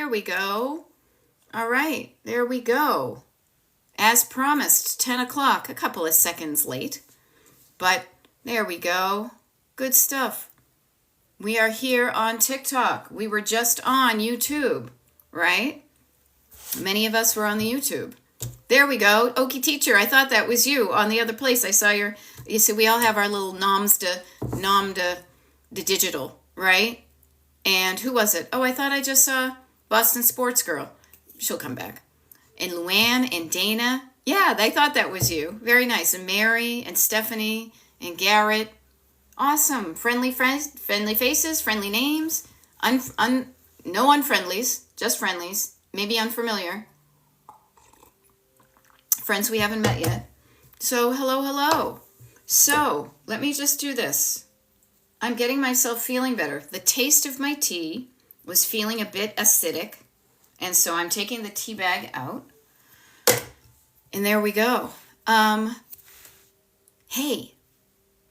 There we go. All right, there we go. As promised, 10 o'clock, a couple of seconds late. But there we go. Good stuff. We are here on TikTok. We were just on YouTube, right? Many of us were on the YouTube. There we go. Okie Teacher, I thought that was you on the other place. I saw you see, we all have our little nom de digital, right? And who was it? Oh, I thought I just saw Boston Sports Girl. She'll come back. And Luann and Dana. Yeah, they thought that was you. Very nice. And Mary and Stephanie and Garrett. Awesome. Friendly friends, friendly faces, friendly names. No unfriendlies, just friendlies. Maybe unfamiliar. Friends we haven't met yet. So, hello. So, let me just do this. I'm getting myself feeling better. The taste of my tea was feeling a bit acidic. And so I'm taking the tea bag out. And there we go. Hey,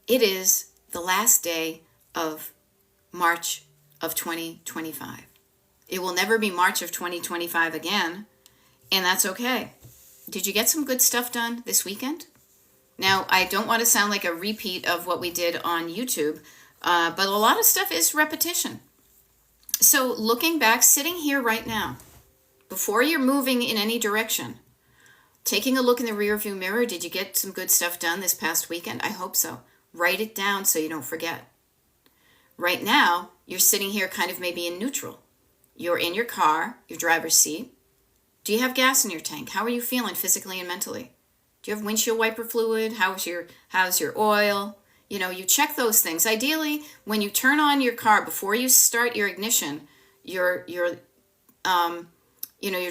it is the last day of March of 2025. It will never be March of 2025 again, and that's okay. Did you get some good stuff done this weekend? Now, I don't want to sound like a repeat of what we did on YouTube, but a lot of stuff is repetition. So looking back, sitting here right now, before you're moving in any direction, taking a look in the rearview mirror, did you get some good stuff done this past weekend? I hope so. Write it down so you don't forget. Right now, you're sitting here kind of maybe in neutral. You're in your car, your driver's seat. Do you have gas in your tank? How are you feeling physically and mentally? Do you have windshield wiper fluid? How's your oil? You check those things. Ideally, when you turn on your car, before you start your ignition, your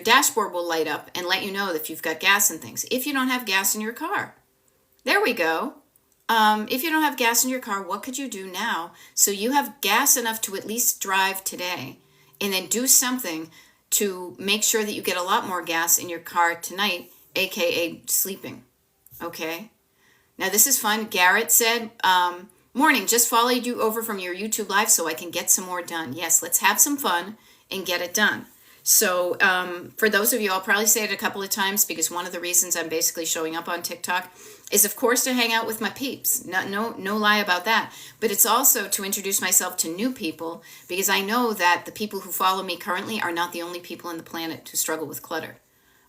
dashboard will light up and let you know if you've got gas and things. If you don't have gas in your car. There we go. If you don't have gas in your car, what could you do now so you have gas enough to at least drive today, and then do something to make sure that you get a lot more gas in your car tonight, aka sleeping. Okay? Now this is fun. Garrett said, morning, just followed you over from your YouTube live so I can get some more done. Yes, let's have some fun and get it done. So for those of you, I'll probably say it a couple of times because one of the reasons I'm basically showing up on TikTok is, of course, to hang out with my peeps. No lie about that. But it's also to introduce myself to new people because I know that the people who follow me currently are not the only people on the planet who struggle with clutter.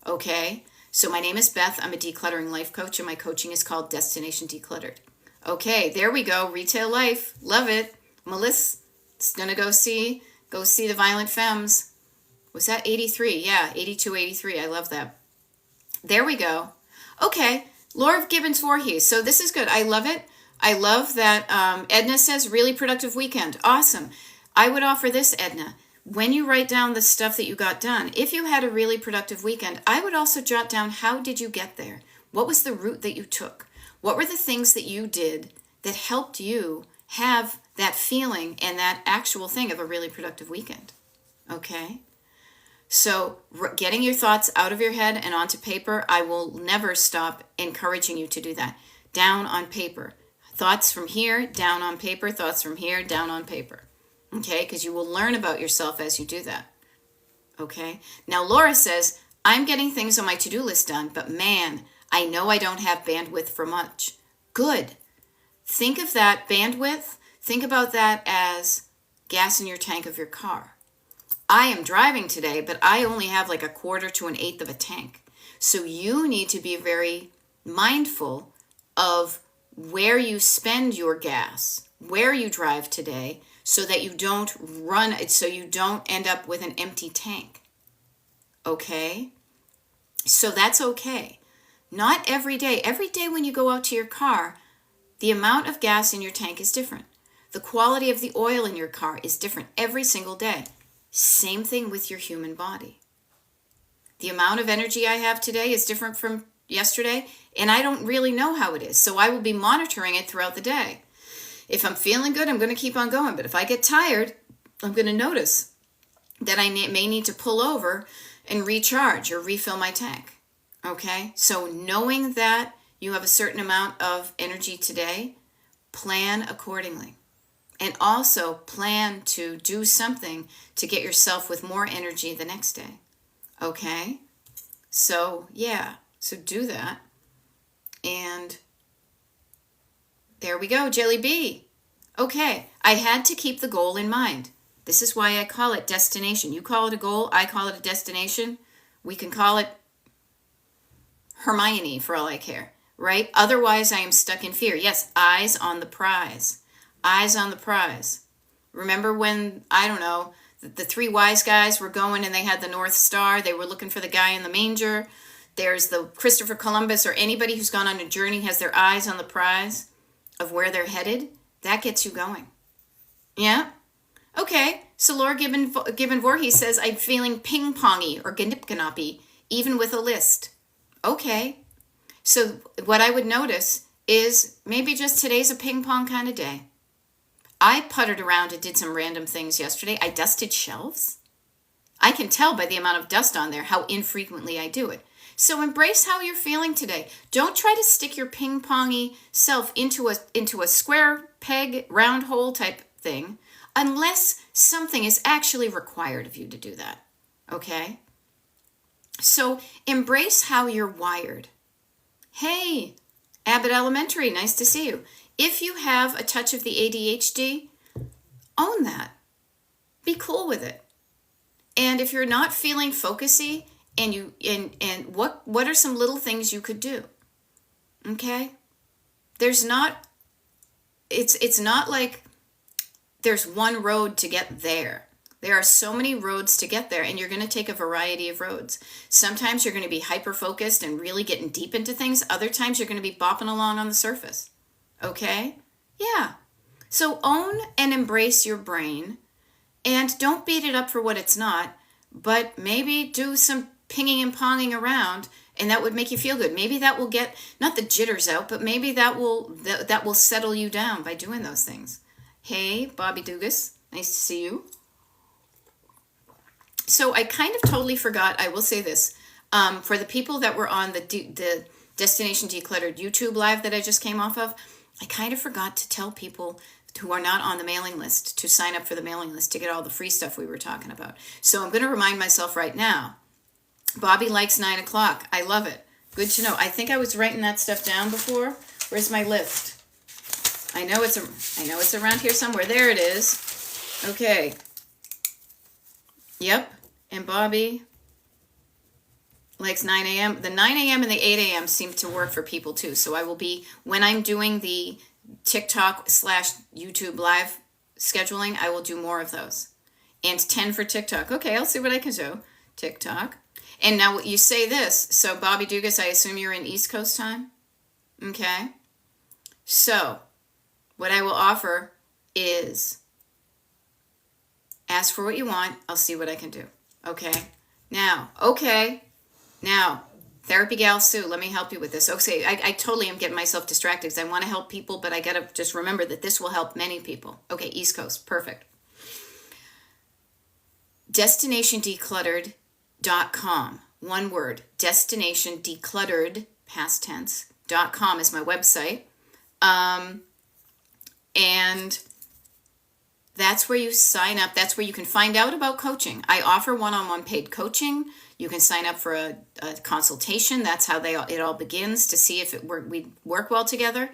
Okay? So my name is Beth. I'm a decluttering life coach, and my coaching is called Destination Decluttered. Okay, there we go. Retail life. Love it. Melissa's going to go see the Violent Femmes. Was that 83? Yeah, 82, 83. I love that. There we go. Okay, Laura Gibbons Voorhees. So this is good. I love it. I love that Edna says really productive weekend. Awesome. I would offer this, Edna. When you write down the stuff that you got done, if you had a really productive weekend, I would also jot down how did you get there? What was the route that you took? What were the things that you did that helped you have that feeling and that actual thing of a really productive weekend? Okay? So getting your thoughts out of your head and onto paper, I will never stop encouraging you to do that. Down on paper. Thoughts from here, down on paper. Thoughts from here, down on paper. Okay? Because you will learn about yourself as you do that. Okay? Now, Laura says, I'm getting things on my to-do list done, but man, I know I don't have bandwidth for much. Good. Think of that bandwidth. Think about that as gas in your tank of your car. I am driving today, but I only have like a quarter to an eighth of a tank. So you need to be very mindful of where you spend your gas, where you drive today, so that you don't end up with an empty tank. Okay? So that's okay. Not every day. Every day when you go out to your car, the amount of gas in your tank is different. The quality of the oil in your car is different every single day. Same thing with your human body. The amount of energy I have today is different from yesterday, and I don't really know how it is. So I will be monitoring it throughout the day. If I'm feeling good, I'm going to keep on going. But if I get tired, I'm going to notice that I may need to pull over and recharge or refill my tank. Okay? So knowing that you have a certain amount of energy today, plan accordingly. and also plan to do something to get yourself with more energy the next day. Okay? So, yeah. So do that. And there we go, Jelly B. Okay, I had to keep the goal in mind. This is why I call it destination. You call it a goal, I call it a destination. We can call it Hermione for all I care, right? Otherwise, I am stuck in fear. Yes, eyes on the prize. Eyes on the prize. Remember when, I don't know, the three wise guys were going and they had the North Star. They were looking for the guy in the manger. There's the Christopher Columbus, or anybody who's gone on a journey has their eyes on the prize of where they're headed. That gets you going. Yeah? Okay, so Laura Gibbon Voorhees says, I'm feeling ping-pongy or ganip-ganoppy, even with a list. Okay, so what I would notice is maybe just today's a ping-pong kind of day. I puttered around and did some random things yesterday. I dusted shelves. I can tell by the amount of dust on there how infrequently I do it. So embrace how you're feeling today. Don't try to stick your ping-pongy self into a square peg, round hole type thing, unless something is actually required of you to do that. Okay? So embrace how you're wired. Hey, Abbott Elementary, nice to see you. If you have a touch of the ADHD, own that. Be cool with it. And if you're not feeling focusy, and what are some little things you could do? Okay? It's not like there's one road to get there. There are so many roads to get there, and you're going to take a variety of roads. Sometimes you're going to be hyper-focused and really getting deep into things. Other times you're going to be bopping along on the surface. Okay? Yeah. So own and embrace your brain, and don't beat it up for what it's not, but maybe do some pinging and ponging around, and that would make you feel good. Maybe that will get, not the jitters out, but maybe that will settle you down by doing those things. Hey, Bobby Dugas, nice to see you. So I kind of totally forgot, I will say this, for the people that were on the Destination Decluttered YouTube live that I just came off of, I kind of forgot to tell people who are not on the mailing list to sign up for the mailing list to get all the free stuff we were talking about. So I'm going to remind myself right now. Bobby likes 9 o'clock. I love it. Good to know. I think I was writing that stuff down before. Where's my list? I know it's around here somewhere. There it is. Okay. Yep. And Bobby likes 9 a.m. The 9 a.m. and the 8 a.m. seem to work for people too. So I will be, when I'm doing the TikTok/YouTube live scheduling, I will do more of those. And 10 for TikTok. Okay, I'll see what I can do. TikTok. And now you say this. So Bobby Dugas, I assume you're in East Coast time? Okay. So what I will offer is ask for what you want. I'll see what I can do. Okay. Now, Therapy Gal Sue, let me help you with this. Okay, I totally am getting myself distracted because I want to help people, but I got to just remember that this will help many people. Okay, East Coast, perfect. DestinationDecluttered.com, one word, DestinationDecluttered, past tense, .com is my website. And that's where you sign up. That's where you can find out about coaching. I offer one-on-one paid coaching. You can sign up for a consultation. That's how it all begins, to see if we work well together.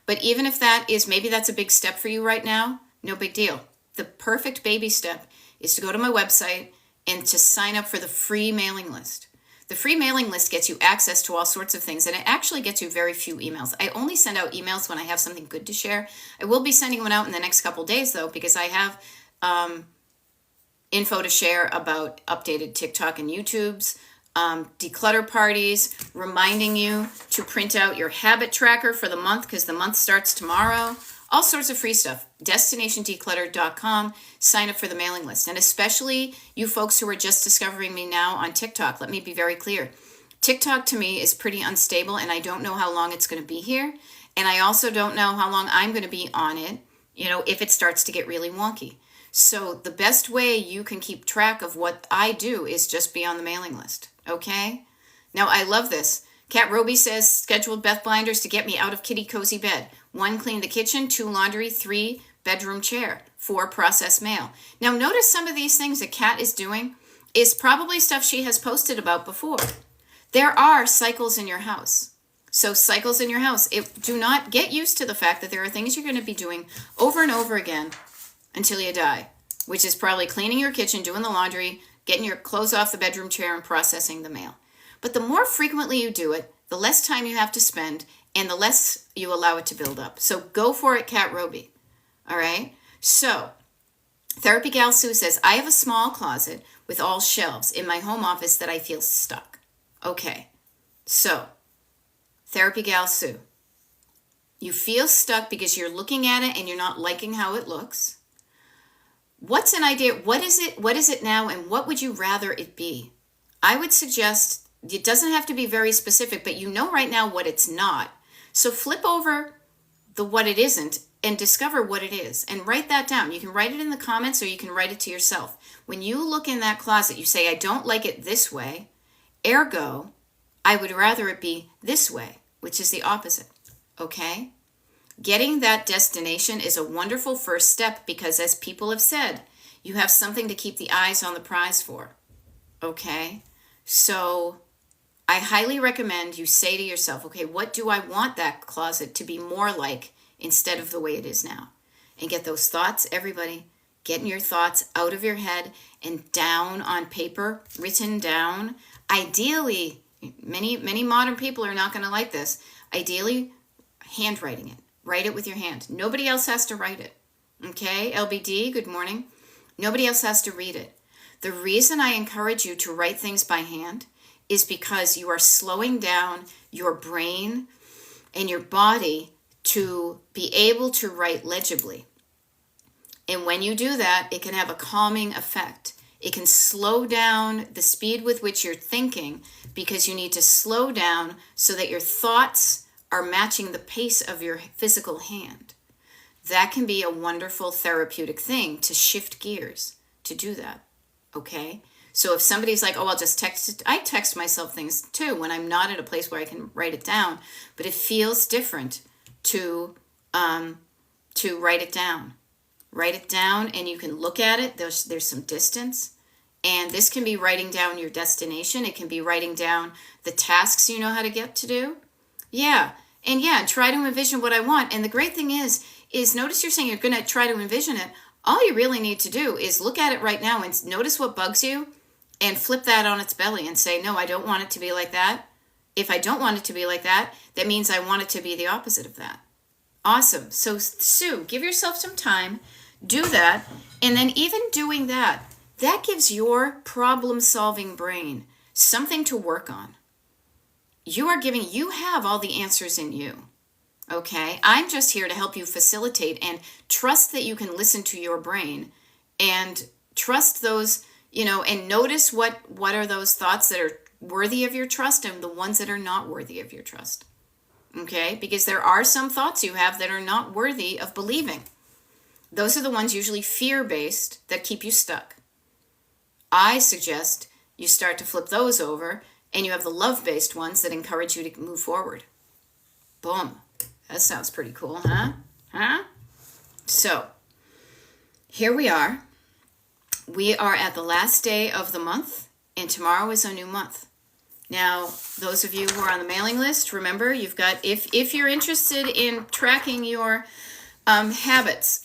But even if maybe that's a big step for you right now, no big deal. The perfect baby step is to go to my website and to sign up for the free mailing list. The free mailing list gets you access to all sorts of things, and it actually gets you very few emails. I only send out emails when I have something good to share. I will be sending one out in the next couple days, though, because I have info to share about updated TikTok and YouTubes, declutter parties, reminding you to print out your habit tracker for the month because the month starts tomorrow. All sorts of free stuff. DestinationDecluttered.com. Sign up for the mailing list. And especially you folks who are just discovering me now on TikTok, let me be very clear. TikTok to me is pretty unstable, and I don't know how long it's going to be here. And I also don't know how long I'm going to be on it, if it starts to get really wonky. So the best way you can keep track of what I do is just be on the mailing list. Okay? Now, I love this. Kat Roby says, scheduled Beth Blinders to get me out of kitty cozy bed. 1, clean the kitchen. 2, laundry. 3, bedroom chair for processed mail. Now, notice some of these things that Kat is doing is probably stuff she has posted about before. There are cycles in your house. So cycles in your house. Do not get used to the fact that there are things you're going to be doing over and over again until you die, which is probably cleaning your kitchen, doing the laundry, getting your clothes off the bedroom chair, and processing the mail. But the more frequently you do it, the less time you have to spend and the less you allow it to build up. So go for it, Kat Roby. All right? So Therapy Gal Sue says, I have a small closet with all shelves in my home office that I feel stuck. Okay. So Therapy Gal Sue, you feel stuck because you're looking at it and you're not liking how it looks. What's an idea? What is it? What is it now? And what would you rather it be? I would suggest it doesn't have to be very specific, but you know right now what it's not. So flip over the what it isn't and discover what it is and write that down. You can write it in the comments or you can write it to yourself. When you look in that closet, you say, I don't like it this way. Ergo, I would rather it be this way, which is the opposite. Okay? Getting that destination is a wonderful first step because, as people have said, you have something to keep the eyes on the prize for. Okay? So I highly recommend you say to yourself, okay, what do I want that closet to be more like instead of the way it is now? And get those thoughts, everybody, getting your thoughts out of your head and down on paper, written down. Ideally, many modern people are not going to like this. Ideally, handwriting it. Write it with your hand. Nobody else has to write it. Okay, LBD, good morning. Nobody else has to read it. The reason I encourage you to write things by hand is because you are slowing down your brain and your body to be able to write legibly. And when you do that, it can have a calming effect. It can slow down the speed with which you're thinking because you need to slow down so that your thoughts are matching the pace of your physical hand. That can be a wonderful therapeutic thing to shift gears, to do that. Okay? So if somebody's like, oh, I'll just text it. I text myself things too when I'm not at a place where I can write it down, but it feels different to write it down. Write it down and you can look at it. There's some distance. And this can be writing down your destination. It can be writing down the tasks you know how to get to do. Yeah. And try to envision what I want. And the great thing is notice you're saying you're going to try to envision it. All you really need to do is look at it right now and notice what bugs you and flip that on its belly and say, no, I don't want it to be like that. If I don't want it to be like that, that means I want it to be the opposite of that. Awesome. So Sue, give yourself some time, do that. And then even doing that gives your problem-solving brain something to work on. You have all the answers in you. Okay? I'm just here to help you facilitate and trust that you can listen to your brain and trust those, and notice what are those thoughts that are worthy of your trust and the ones that are not worthy of your trust. Okay? Because there are some thoughts you have that are not worthy of believing. Those are the ones usually fear-based that keep you stuck. I suggest you start to flip those over and you have the love-based ones that encourage you to move forward. Boom. That sounds pretty cool, huh? So, here we are. We are at the last day of the month, and tomorrow is a new month. Now, those of you who are on the mailing list, remember, you've got, if you're interested in tracking your habits,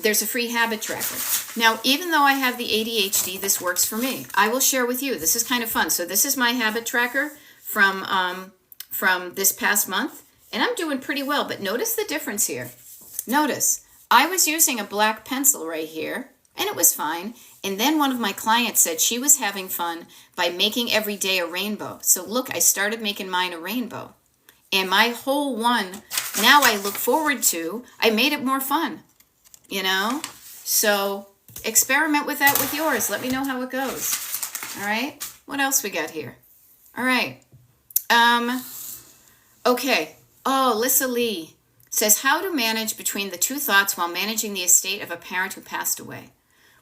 there's a free habit tracker. Now, even though I have the ADHD, this works for me. I will share with you. This is kind of fun. So this is my habit tracker from this past month, and I'm doing pretty well. But notice the difference here. Notice, I was using a black pencil right here, and it was fine. And then one of my clients said she was having fun by making every day a rainbow. So look, I started making mine a rainbow. And my whole one, now I look forward to, I made it more fun. So experiment with that with yours. Let me know how it goes. All right. What else we got here? All right. Okay. Oh, Lissa Lee says how to manage between the two thoughts while managing the estate of a parent who passed away.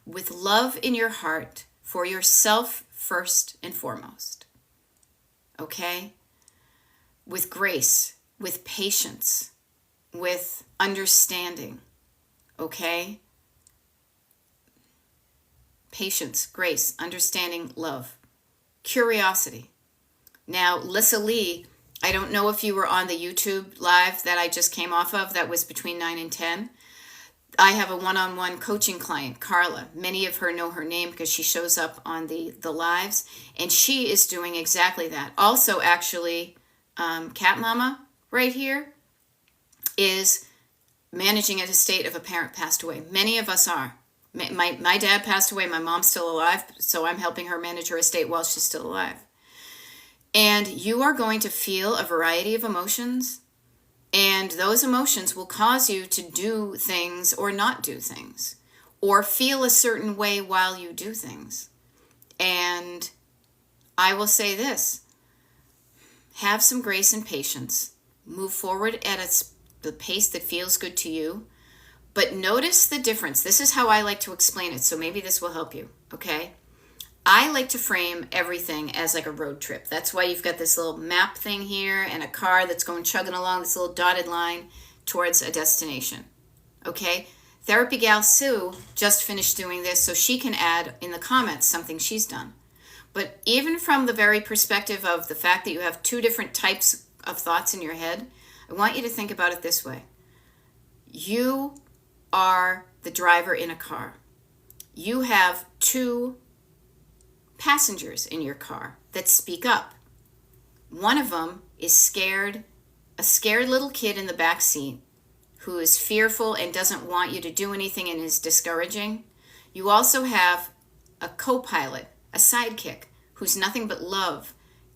With love in your heart for yourself first and foremost. Okay? With grace, with patience, with understanding. Okay? Patience, grace, understanding, love, curiosity. Now, Lissa Lee, I don't know if you were on the YouTube live that I just came off of that was between 9 and 10. I have a one-on-one coaching client, Carla. Many of her know her name because she shows up on the lives, and she is doing exactly that. Also, actually, Cat Mama right here is managing an estate of a parent passed away. Many of us are. My dad passed away. My mom's still alive, so I'm helping her manage her estate while she's still alive. And you are going to feel a variety of emotions, and those emotions will cause you to do things or not do things, or feel a certain way while you do things. And I will say this: have some grace and patience. Move forward at the pace that feels good to you. But notice the difference. This is how I like to explain it, so maybe this will help you, okay? I like to frame everything as like a road trip. That's why you've got this little map thing here and a car that's going chugging along this little dotted line towards a destination, okay? Therapy Gal Sue just finished doing this, so she can add in the comments something she's done. But even from the very perspective of the fact that you have two different types of thoughts in your head, I want you to think about it this way. You are the driver in a car. You have two passengers in your car that speak up. One of them is scared, a scared little kid in the back seat who is fearful and doesn't want you to do anything and is discouraging. You also have a co-pilot, a sidekick, who's nothing but love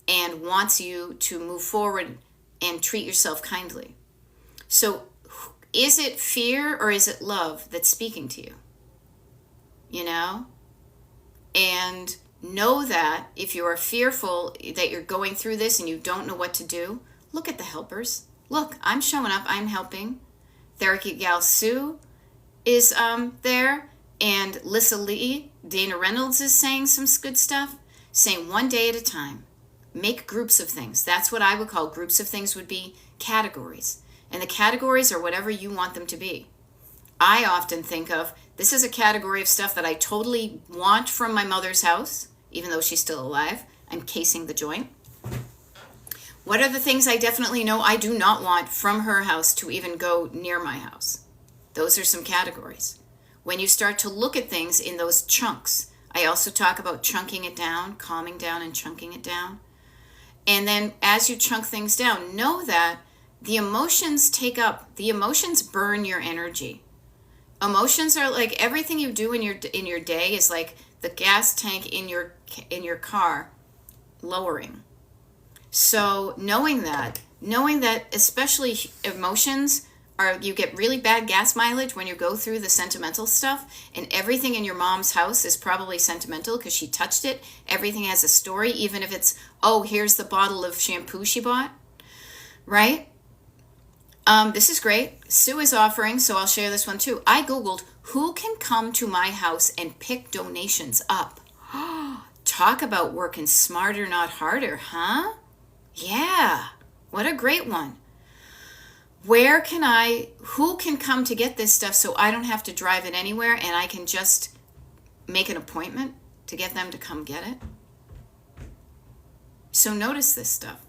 and wants you to move forward and treat yourself kindly. So is it fear or is it love that's speaking to you? You know? And know that if you are fearful that you're going through this and you don't know what to do, look at the helpers. Look, I'm showing up. I'm helping. Therapy Gal Sue is there. And Lissa Lee, Dana Reynolds is saying some good stuff. Saying one day at a time. Make groups of things. That's what I would call groups of things would be categories. And the categories are whatever you want them to be. I often think of, this is a category of stuff that I totally want from my mother's house, even though she's still alive. I'm casing the joint. What are the things I definitely know I do not want from her house to even go near my house? Those are some categories. When you start to look at things in those chunks, I also talk about chunking it down, calming down and chunking it down. And then as you chunk things down, know that the emotions the emotions burn your energy. Emotions are like everything you do in your day is like the gas tank in your car lowering. So knowing that especially emotions you get really bad gas mileage when you go through the sentimental stuff, and everything in your mom's house is probably sentimental because she touched it. Everything has a story, even if it's, oh, here's the bottle of shampoo she bought, right? This is great. Sue is offering, so I'll share this one too. I Googled, who can come to my house and pick donations up? Talk about working smarter, not harder, huh? Yeah, what a great one. Who can come to get this stuff so I don't have to drive it anywhere and I can just make an appointment to get them to come get it? So notice this stuff.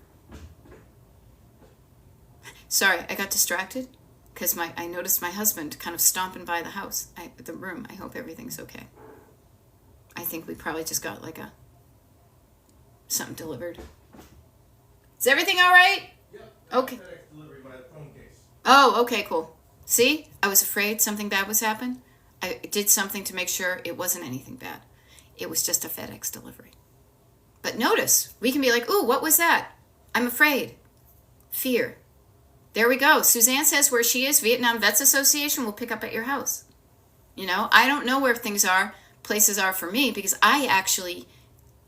Sorry, I got distracted because I noticed my husband kind of stomping by the house, the room. I hope everything's okay. I think we probably just got like something delivered. Is everything all right? Yeah. Okay. FedEx delivery by the phone case. Oh, okay, cool. See, I was afraid something bad was happening. I did something to make sure it wasn't anything bad. It was just a FedEx delivery. But notice, we can be like, ooh, what was that? I'm afraid. Fear. There we go. Suzanne says where she is, Vietnam Vets Association will pick up at your house. You know, I don't know where places are for me because I actually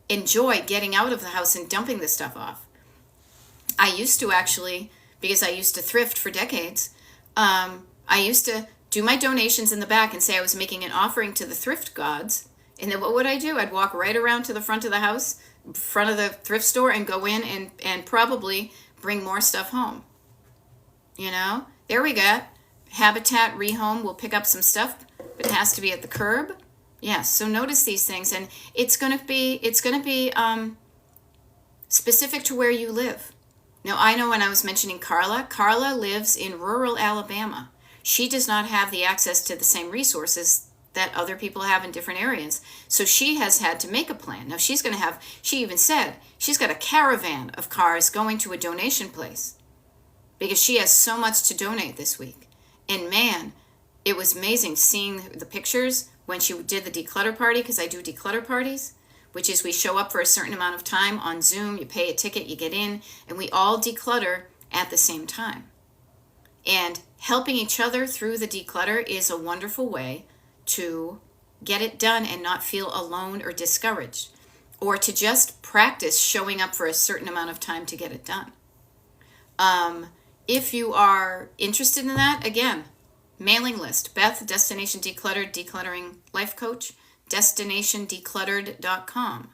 enjoy getting out of the house and dumping this stuff off. I used to actually, because I used to thrift for decades, I used to do my donations in the back and say I was making an offering to the thrift gods. And then what would I do? I'd walk right around to the front of the house, front of the thrift store, and go in and probably bring more stuff home. You know, there we go. Habitat Rehome will pick up some stuff, but it has to be at the curb. Yes, so notice these things, and it's going to be specific to where you live. Now, I know when I was mentioning Carla lives in rural Alabama. She does not have the access to the same resources that other people have in different areas. So she has had to make a plan. Now, she even said she's got a caravan of cars going to a donation place because she has so much to donate this week. And man, it was amazing seeing the pictures when she did the declutter party, because I do declutter parties, which is we show up for a certain amount of time on Zoom, you pay a ticket, you get in, and we all declutter at the same time. And helping each other through the declutter is a wonderful way to get it done and not feel alone or discouraged, or to just practice showing up for a certain amount of time to get it done. If you are interested in that, again, mailing list, Beth, Destination Decluttered, Decluttering Life Coach, destinationdecluttered.com.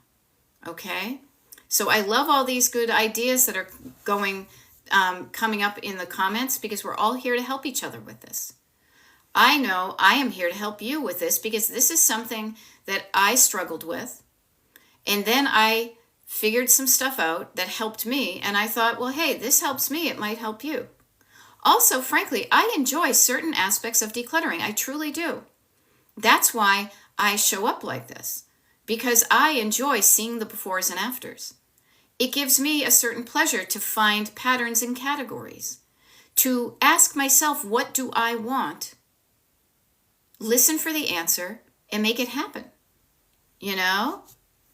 Okay? So I love all these good ideas that are coming up in the comments, because we're all here to help each other with this. I know I am here to help you with this, because this is something that I struggled with. And then I figured some stuff out that helped me. And I thought, well, hey, this helps me. It might help you. Also, frankly, I enjoy certain aspects of decluttering. I truly do. That's why I show up like this, because I enjoy seeing the befores and afters. It gives me a certain pleasure to find patterns and categories, to ask myself, what do I want? Listen for the answer and make it happen.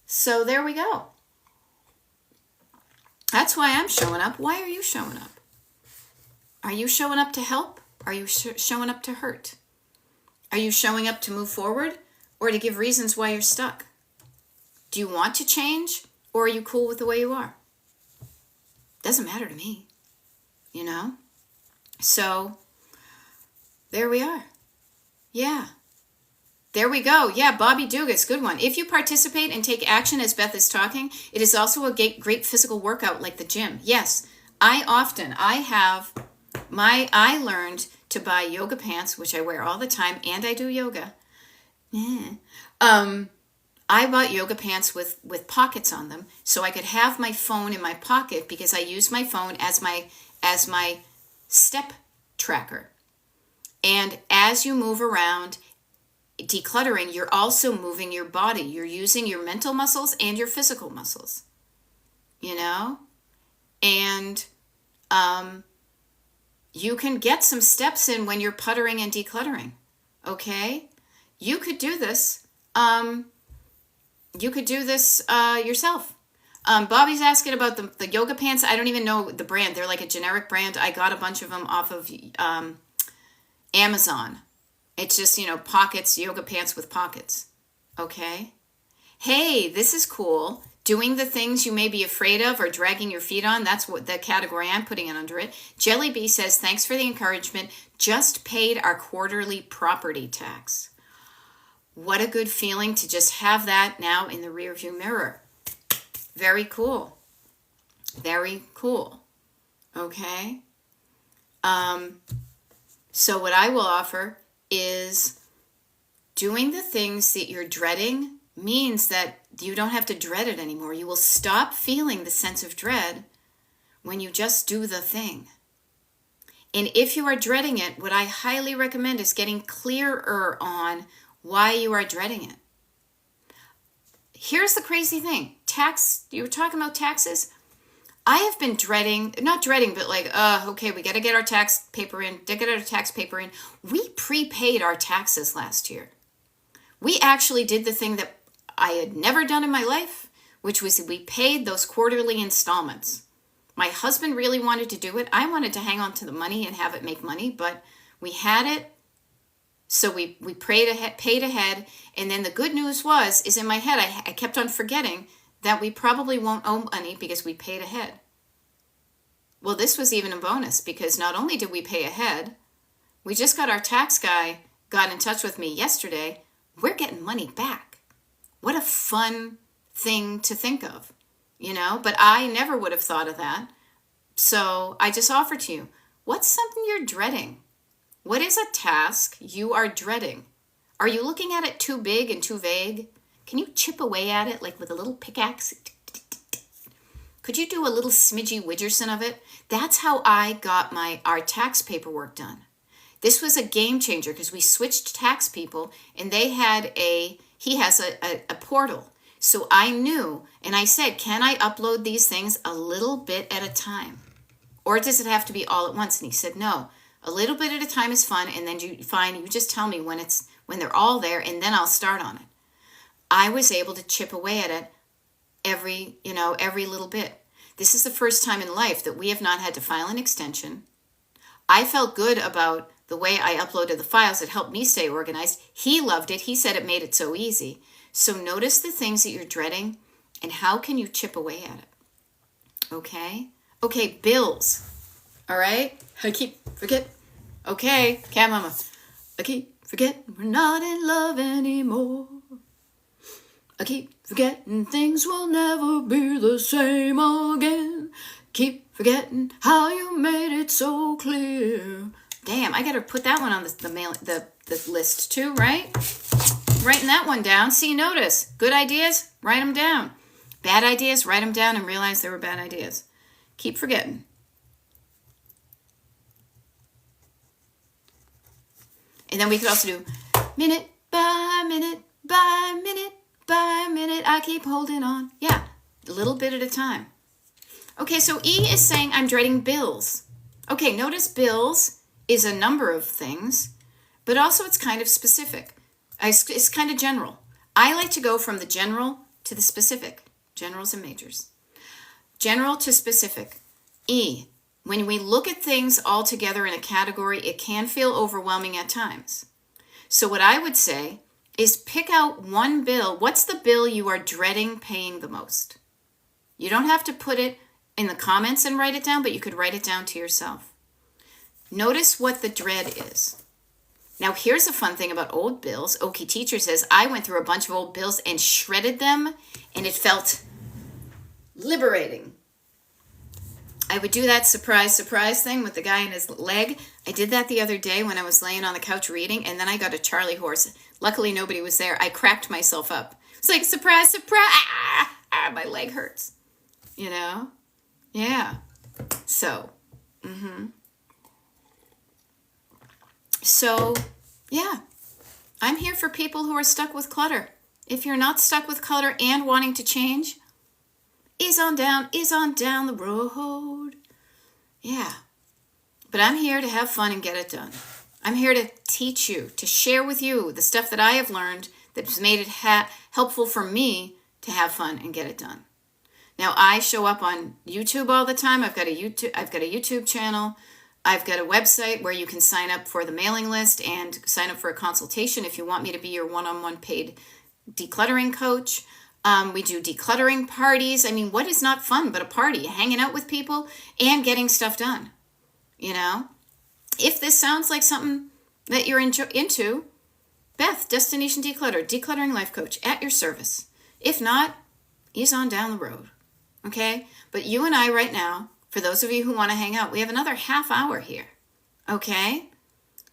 So there we go. That's why I'm showing up. Why are you showing up? Are you showing up to help? Are you showing up to hurt? Are you showing up to move forward, or to give reasons why you're stuck? Do you want to change, or are you cool with the way you are? Doesn't matter to me, So there we are. Yeah. There we go. Yeah, Bobby Dugas, good one. If you participate and take action as Beth is talking, it is also a great physical workout like the gym. Yes, I learned to buy yoga pants, which I wear all the time, and I do yoga. Yeah. I bought yoga pants with pockets on them, so I could have my phone in my pocket, because I use my phone as my step tracker. And as you move around decluttering, you're also moving your body. You're using your mental muscles and your physical muscles, and you can get some steps in when you're puttering and decluttering. Okay, you could do this. Yourself. Bobby's asking about the yoga pants. I don't even know the brand. They're like a generic brand. I got a bunch of them off of Amazon. It's just, pockets, yoga pants with pockets. Okay? Hey, this is cool. Doing the things you may be afraid of or dragging your feet on. That's what the category I'm putting it under it. Jelly Bee says, thanks for the encouragement. Just paid our quarterly property tax. What a good feeling to just have that now in the rearview mirror. Very cool. Very cool. Okay? So what I will offer is doing the things that you're dreading means that you don't have to dread it anymore. You will stop feeling the sense of dread when you just do the thing. And if you are dreading it, what I highly recommend is getting clearer on why you are dreading it. Here's the crazy thing. You were talking about taxes. I have been not dreading, but okay, we got to get our tax paper in. We prepaid our taxes last year. We actually did the thing that I had never done in my life, which was we paid those quarterly installments. My husband really wanted to do it. I wanted to hang on to the money and have it make money, but we had it. So we paid ahead. And then the good news is in my head, I kept on forgetting that we probably won't owe money because we paid ahead. Well, this was even a bonus, because not only did we pay ahead, we just got our tax guy got in touch with me yesterday. We're getting money back. What a fun thing to think of, but I never would have thought of that. So I just offer to you, what's something you're dreading? What is a task you are dreading? Are you looking at it too big and too vague? Can you chip away at it like with a little pickaxe? Could you do a little smidgy Widgerson of it? That's how I got our tax paperwork done. This was a game changer because we switched tax people and he has a portal. So I knew and I said, can I upload these things a little bit at a time? Or does it have to be all at once? And he said, no, a little bit at a time is fun. And then you just tell me when they're all there and then I'll start on it. I was able to chip away at it every little bit. This is the first time in life that we have not had to file an extension. I felt good about the way I uploaded the files. It helped me stay organized. He loved it. He said it made it so easy. So notice the things that you're dreading and how can you chip away at it? Okay? Okay, bills. All right? I keep forget. Okay, cat mama. I keep forgetting we're not in love anymore. I keep forgetting things will never be the same again. Keep forgetting how you made it so clear. Damn, I gotta put that one on the list too, right? Writing that one down. See, notice. Good ideas, write them down. Bad ideas, write them down and realize they were bad ideas. Keep forgetting. And then we could also do minute by minute by minute by minute. I keep holding on. Yeah, a little bit at a time. Okay, so E is saying I'm dreading bills. Okay, notice bills is a number of things, but also it's kind of specific. It's kind of general. I like to go from the general to the specific. Generals and majors. General to specific. E, when we look at things all together in a category, it can feel overwhelming at times. So what I would say is pick out one bill. What's the bill you are dreading paying the most? You don't have to put it in the comments and write it down, but you could write it down to yourself. Notice what the dread is. Now, here's a fun thing about old bills. Okie Teacher says, I went through a bunch of old bills and shredded them, and it felt liberating. I would do that surprise thing with the guy in his leg. I did that the other day when I was laying on the couch reading, and then I got a Charlie horse. Luckily, nobody was there. I cracked myself up. It's like, surprise. My leg hurts. You know? Yeah. So, So, yeah, I'm here for people who are stuck with clutter. If you're not stuck with clutter and wanting to change, ease on down the road. Yeah, but I'm here to have fun and get it done. I'm here to teach you, to share with you the stuff that I have learned that has made it helpful for me to have fun and get it done. Now, I show up on YouTube all the time. I've got a YouTube channel. I've got a website where you can sign up for the mailing list and sign up for a consultation if you want me to be your one-on-one paid decluttering coach. We do decluttering parties. I mean, what is not fun but a party? Hanging out with people and getting stuff done. You know? If this sounds like something that you're into, Beth, Destination Declutter, Decluttering Life Coach, at your service. If not, ease on down the road. Okay? But you and I right now, for those of you who want to hang out, we have another half hour here. Okay?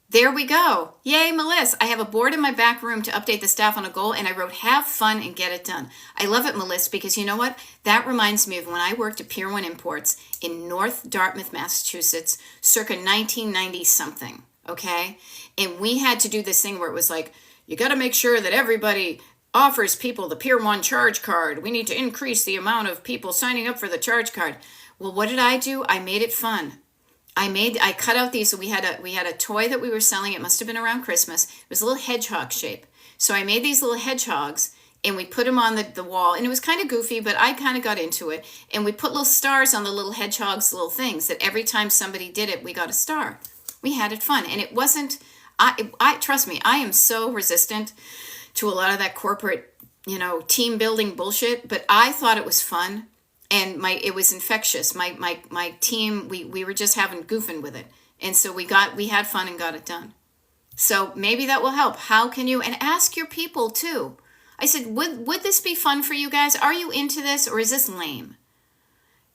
There we go. Yay, Melissa. I have a board in my back room to update the staff on a goal, and I wrote, have fun and get it done. I love it, Melissa, because you know what? That reminds me of when I worked at Pier 1 Imports in North Dartmouth, Massachusetts, circa 1990-something, okay? And we had to do this thing where it was like, you got to make sure that everybody offers people the Pier 1 charge card. We need to increase the amount of people signing up for the charge card. Well, what did I do? I made it fun. I cut out these. We had a toy that we were selling. It must have been around Christmas. It was a little hedgehog shape. So I made these little hedgehogs and we put them on the wall. And it was kind of goofy, but I kind of got into it. And we put little stars on the little hedgehogs, little things that every time somebody did it, we got a star. We had it fun. And it wasn't, I trust me, I am so resistant to a lot of that corporate, team building bullshit. But I thought it was fun. And it was infectious. My team, we were just goofing with it. And so we had fun and got it done. So maybe that will help. How can you, and ask your people too. I said, would this be fun for you guys? Are you into this or is this lame?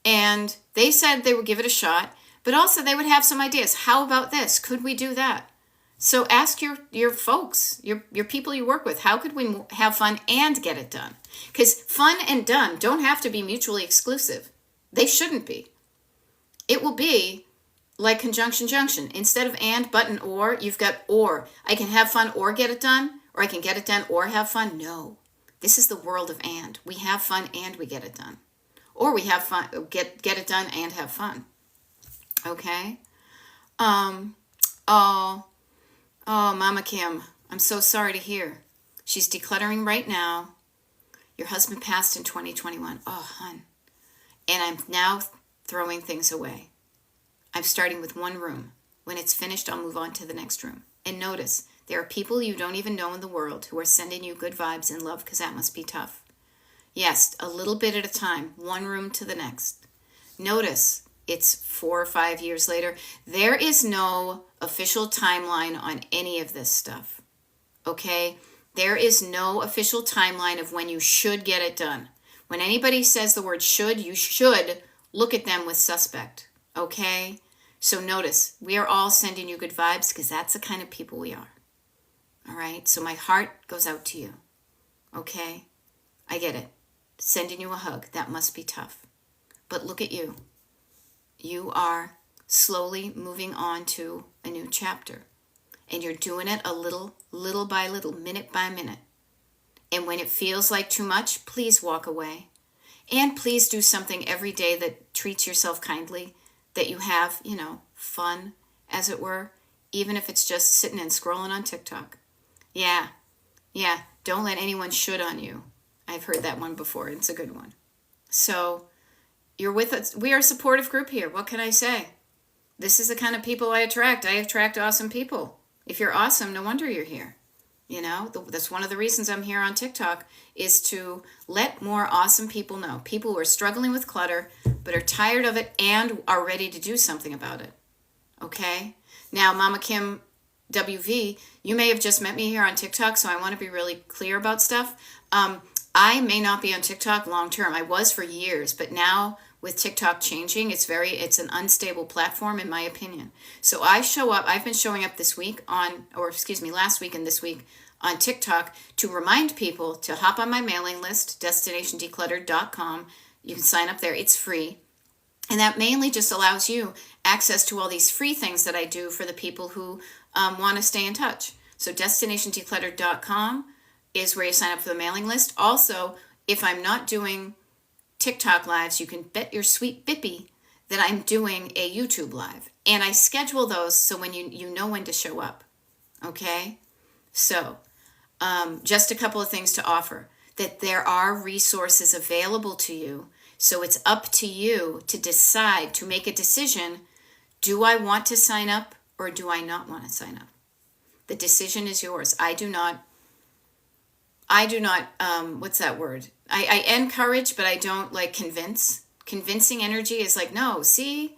And they said they would give it a shot, but also they would have some ideas. How about this? Could we do that? So ask your folks, your people you work with, how could we have fun and get it done? Because fun and done don't have to be mutually exclusive. They shouldn't be. It will be like conjunction junction. Instead of and, but, and or, you've got or. I can have fun or get it done, or I can get it done or have fun. No. This is the world of and. We have fun and we get it done. Or we have fun, get it done and have fun. Okay? Oh, Mama Kim, I'm so sorry to hear. She's decluttering right now. Your husband passed in 2021. Oh, hun. And I'm now throwing things away. I'm starting with one room. When it's finished, I'll move on to the next room. And notice, there are people you don't even know in the world who are sending you good vibes and love because that must be tough. Yes, a little bit at a time, one room to the next. Notice, it's 4 or 5 years later. There is no official timeline on any of this stuff. Okay? There is no official timeline of when you should get it done. When anybody says the word should, you should look at them with suspect. Okay? So notice, we are all sending you good vibes because that's the kind of people we are. All right? So my heart goes out to you. Okay? I get it. Sending you a hug. That must be tough. But look at you. You are slowly moving on to a new chapter. And you're doing it a little by little, minute by minute. And when it feels like too much, please walk away. And please do something every day that treats yourself kindly, that you have, fun, as it were, even if it's just sitting and scrolling on TikTok. Yeah, don't let anyone should on you. I've heard that one before. It's a good one. So you're with us. We are a supportive group here. What can I say? This is the kind of people I attract. I attract awesome people. If you're awesome, no wonder you're here. That's one of the reasons I'm here on TikTok, is to let more awesome people know. People who are struggling with clutter, but are tired of it and are ready to do something about it. Okay? Now, Mama Kim WV, you may have just met me here on TikTok, so I want to be really clear about stuff. I may not be on TikTok long term. I was for years, but now with TikTok changing, it's an unstable platform in my opinion. So I've been showing up last week and this week on TikTok to remind people to hop on my mailing list, destinationdecluttered.com. You can sign up there. It's free. And that mainly just allows you access to all these free things that I do for the people who want to stay in touch. So destinationdecluttered.com is where you sign up for the mailing list. Also, if I'm not doing TikTok lives, you can bet your sweet bippy that I'm doing a YouTube live. And I schedule those so when you know when to show up. Okay? So, just a couple of things to offer. That there are resources available to you. So it's up to you to decide, to make a decision. Do I want to sign up or do I not want to sign up? The decision is yours. I do not, what's that word? I encourage, but I don't convince. Convincing energy is no, see,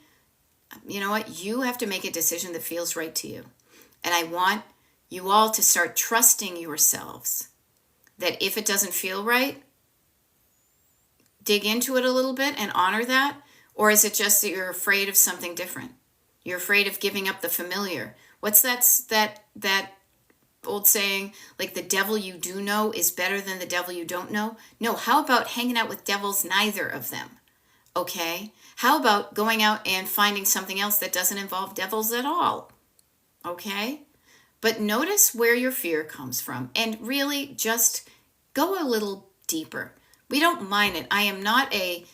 you know what? You have to make a decision that feels right to you. And I want you all to start trusting yourselves that if it doesn't feel right, dig into it a little bit and honor that. Or is it just that you're afraid of something different? You're afraid of giving up the familiar. What's that old saying, the devil you do know is better than the devil you don't know? No, how about hanging out with devils, neither of them? Okay? How about going out and finding something else that doesn't involve devils at all? Okay? But notice where your fear comes from and really just go a little deeper. We don't mind it. I am not a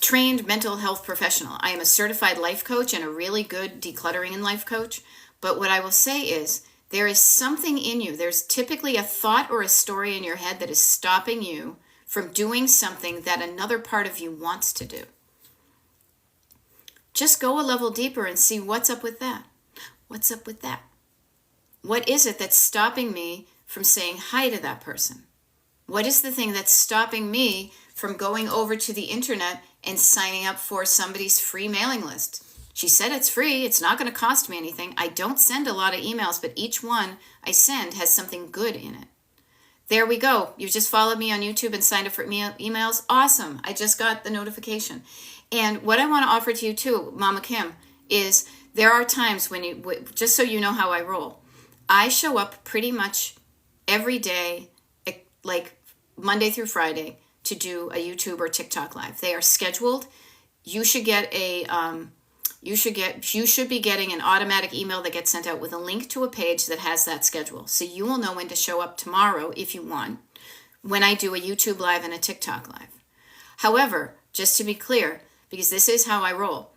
trained mental health professional. I am a certified life coach and a really good decluttering and life coach. But what I will say is there is something in you. There's typically a thought or a story in your head that is stopping you from doing something that another part of you wants to do. Just go a level deeper and see what's up with that. What's up with that? What is it that's stopping me from saying hi to that person? What is the thing that's stopping me from going over to the internet and signing up for somebody's free mailing list? She said it's free. It's not going to cost me anything. I don't send a lot of emails, but each one I send has something good in it. There we go. You just followed me on YouTube and signed up for emails. Awesome. I just got the notification. And what I want to offer to you too, Mama Kim, is there are times when just so you know how I roll, I show up pretty much every day, like Monday through Friday, to do a YouTube or TikTok live. They are scheduled. You should get you should be getting an automatic email that gets sent out with a link to a page that has that schedule. So you will know when to show up tomorrow if you want, when I do a YouTube live and a TikTok live. However, just to be clear, because this is how I roll,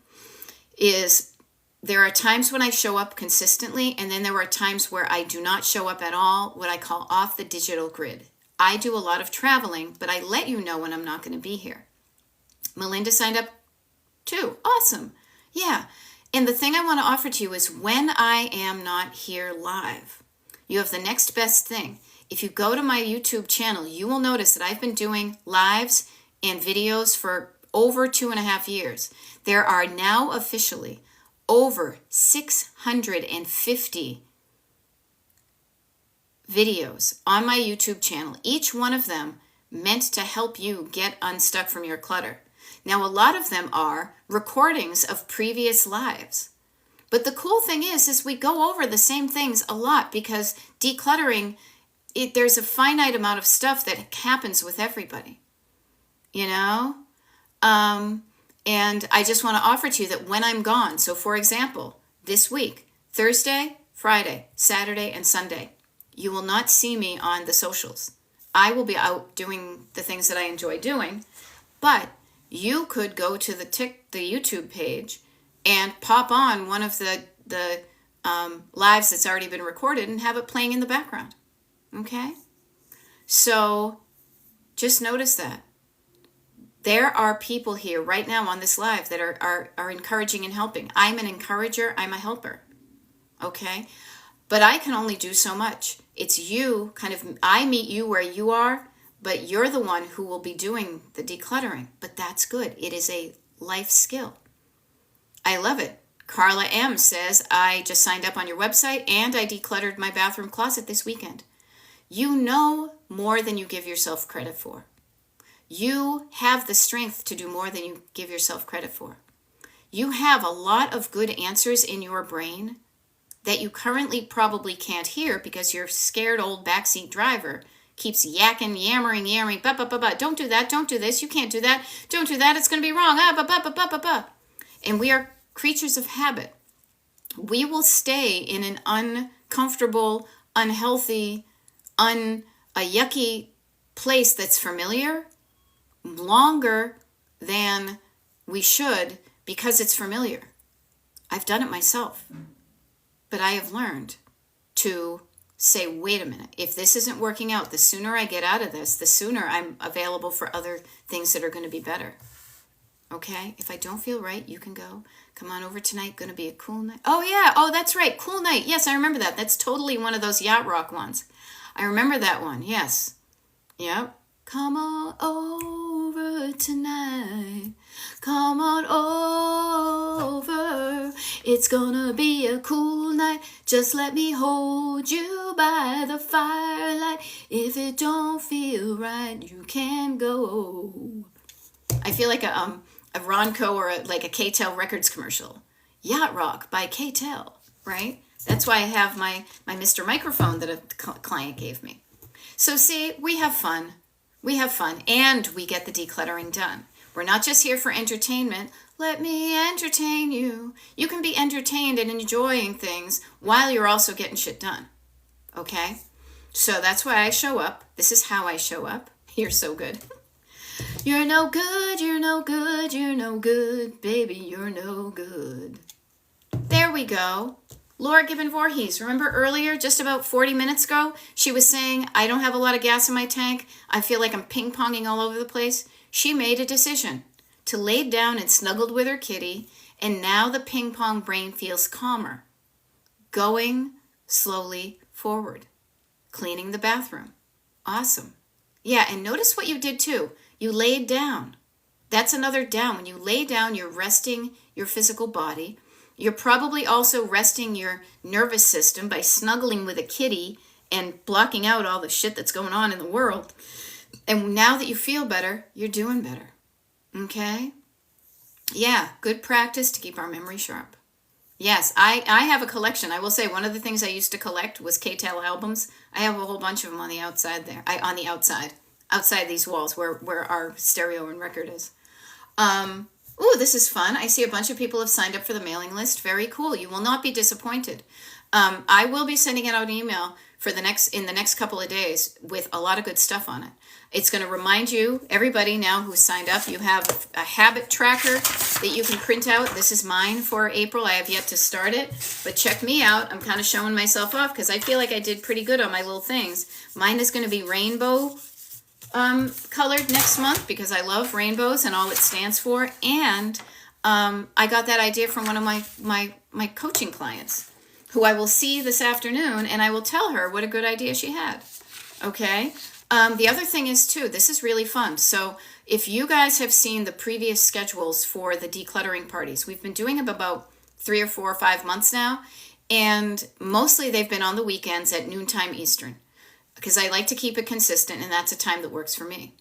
is there are times when I show up consistently, and then there are times where I do not show up at all, what I call off the digital grid. I do a lot of traveling, but I let you know when I'm not going to be here. Melinda signed up too. Awesome. Yeah. And the thing I want to offer to you is when I am not here live, you have the next best thing. If you go to my YouTube channel, you will notice that I've been doing lives and videos for over 2.5 years. There are now officially over 650 videos on my YouTube channel, each one of them meant to help you get unstuck from your clutter. Now, a lot of them are recordings of previous lives. But the cool thing is we go over the same things a lot because decluttering, there's a finite amount of stuff that happens with everybody, you know? And I just want to offer to you that when I'm gone, so for example, this week, Thursday, Friday, Saturday, and Sunday, you will not see me on the socials. I will be out doing the things that I enjoy doing, but you could go to the YouTube page and pop on one of the lives that's already been recorded and have it playing in the background. Okay? So just notice that. There are people here right now on this live that are encouraging and helping. I'm an encourager. I'm a helper. Okay? But I can only do so much. It's you, I meet you where you are, but you're the one who will be doing the decluttering. But that's good. It is a life skill. I love it. Carla M. says, I just signed up on your website and I decluttered my bathroom closet this weekend. You know more than you give yourself credit for. You have the strength to do more than you give yourself credit for. You have a lot of good answers in your brain that you currently probably can't hear because your scared old backseat driver keeps yakking, yammering, don't do that, don't do this, you can't do that, don't do that, it's going to be wrong, And we are creatures of habit. We will stay in an uncomfortable, unhealthy, a yucky place that's familiar longer than we should because it's familiar. I've done it myself. But I have learned to say, wait a minute, if this isn't working out, the sooner I get out of this, the sooner I'm available for other things that are going to be better. Okay? If I don't feel right, you can go. Come on over tonight, going to be a cool night. Oh yeah, oh that's right, cool night. Yes, I remember that. That's totally one of those yacht rock ones. I remember that one, yes. Yep. Come on over tonight. Come on over. It's gonna be a cool night. Just let me hold you by the firelight. If it don't feel right, you can go. I feel like a Ronco or like a K-Tel Records commercial. Yacht Rock by K-Tel, right? That's why I have my Mr. Microphone that a client gave me. So see, we have fun. We have fun and we get the decluttering done. We're not just here for entertainment. Let me entertain you. You can be entertained and enjoying things while you're also getting shit done. Okay? So that's why I show up. This is how I show up. You're so good. You're no good, you're no good, you're no good, baby, you're no good. There we go. Laura Gibbon Voorhees, remember earlier, just about 40 minutes ago, she was saying, I don't have a lot of gas in my tank. I feel like I'm ping-ponging all over the place. She made a decision to lay down and snuggled with her kitty, and now the ping-pong brain feels calmer. Going slowly forward. Cleaning the bathroom. Awesome. Yeah, and notice what you did too. You laid down. That's another down. When you lay down, you're resting your physical body. You're probably also resting your nervous system by snuggling with a kitty and blocking out all the shit that's going on in the world. And now that you feel better, you're doing better. Okay? Yeah, good practice to keep our memory sharp. Yes, I have a collection. I will say one of the things I used to collect was K-Tel albums. I have a whole bunch of them on the outside there. On the outside these walls where our stereo and record is. Oh, this is fun. I see a bunch of people have signed up for the mailing list. Very cool. You will not be disappointed. I will be sending out an email for in the next couple of days with a lot of good stuff on it. It's going to remind you, everybody now who's signed up, you have a habit tracker that you can print out. This is mine for April. I have yet to start it, but check me out. I'm kind of showing myself off because I feel like I did pretty good on my little things. Mine is going to be rainbow colored next month because I love rainbows and all it stands for. And I got that idea from one of my coaching clients who I will see this afternoon, and I will tell her what a good idea she had. Okay? The other thing is, too, this is really fun. So if you guys have seen the previous schedules for the decluttering parties, we've been doing them about 3 or 4 or 5 months now, and mostly they've been on the weekends at noontime Eastern because I like to keep it consistent, and that's a time that works for me.